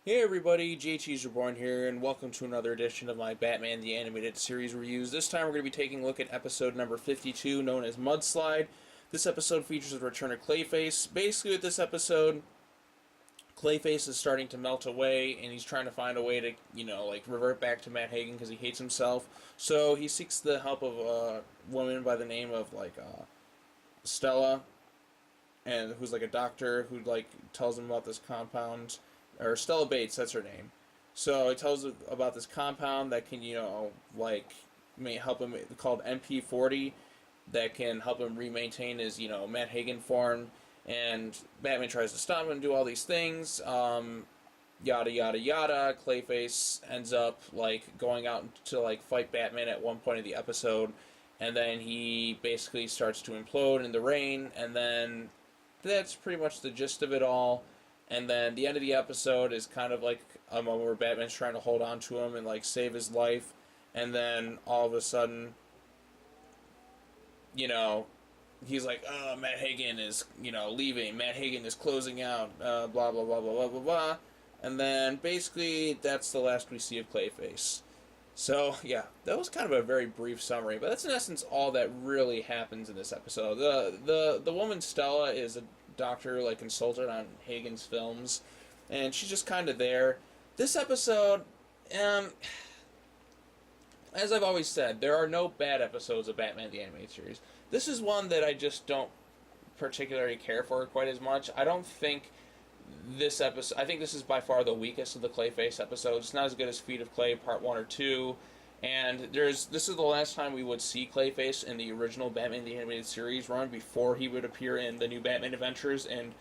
Hey everybody, JTISREBORN here, and welcome to another edition of my Batman the Animated Series reviews. This time we're going to be taking a look at episode number 52, known as Mudslide. This episode features the return of Clayface. Basically with this episode, Clayface is starting to melt away, and he's trying to find a way to, revert back to Matt Hagen because he hates himself. So he seeks the help of a woman by the name of, Stella, and who's a doctor who tells him about this compound, or Stella Bates, that's her name. So it tells about this compound that can may help him, called MP40, that can help him re-maintain his Matt Hagen form. And Batman tries to stop him and do all these things. Yada yada yada. Clayface ends up going out to fight Batman at one point of the episode, and then he basically starts to implode in the rain, and then that's pretty much the gist of it all. And then the end of the episode is kind of like a moment where Batman's trying to hold on to him and save his life, and then all of a sudden, he's like, oh, Matt Hagen is, leaving, Matt Hagen is closing out, blah, blah, blah, blah, blah, blah, blah. And then basically that's the last we see of Clayface. So, yeah, that was kind of a very brief summary, but that's in essence all that really happens in this episode. The woman Stella is a doctor, consultant on Hagen's films, and she's just kind of there. This episode, as I've always said, there are no bad episodes of Batman the Animated Series. This is one that I just don't particularly care for quite as much. I don't think this episode... I think this is by far the weakest of the Clayface episodes. It's not as good as Feet of Clay Part 1 or 2. And this is the last time we would see Clayface in the original Batman the Animated Series run before he would appear in the New Batman Adventures. And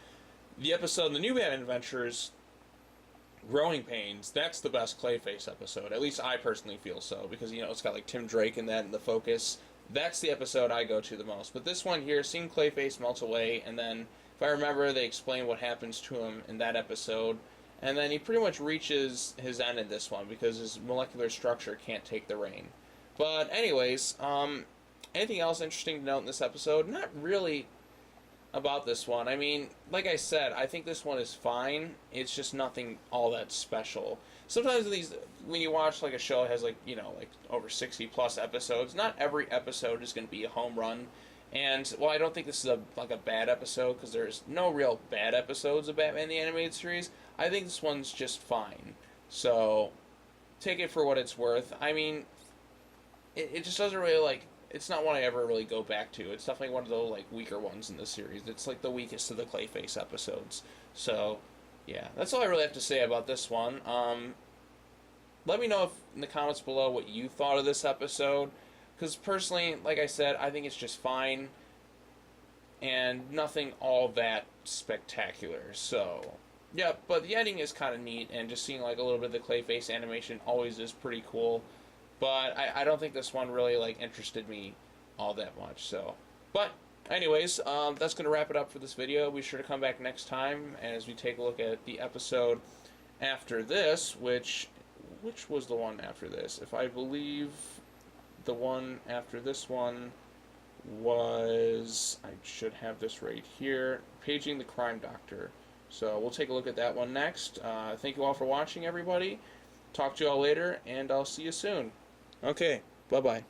the episode in the New Batman Adventures, Growing Pains, that's the best Clayface episode. At least I personally feel so, because, it's got Tim Drake in that and the focus. That's the episode I go to the most. But this one here, seeing Clayface melt away, and then, if I remember, they explain what happens to him in that episode. And then he pretty much reaches his end in this one, because his molecular structure can't take the rain. But anyways, anything else interesting to note in this episode? Not really about this one. I mean, like I said, I think this one is fine. It's just nothing all that special. Sometimes when you watch a show that has over 60 plus episodes, not every episode is going to be a home run. And while I don't think this is a bad episode, because there's no real bad episodes of Batman the Animated Series, I think this one's just fine. So take it for what it's worth. I mean, it just doesn't really it's not one I ever really go back to. It's definitely one of the weaker ones in the series. It's the weakest of the Clayface episodes. So yeah, that's all I really have to say about this one. Let me know in the comments below what you thought of this episode, because personally, like I said, I think it's just fine and nothing all that spectacular. So yeah, but the ending is kind of neat, and just seeing a little bit of the Clayface animation always is pretty cool. But I don't think this one really interested me all that much. So, but anyways, that's going to wrap it up for this video. Be sure to come back next time as we take a look at the episode after this, which was the one after this? If I believe the one after this one was, I should have this right here, Paging the Crime Doctor. So we'll take a look at that one next. Thank you all for watching, everybody. Talk to you all later, and I'll see you soon. Okay, bye-bye.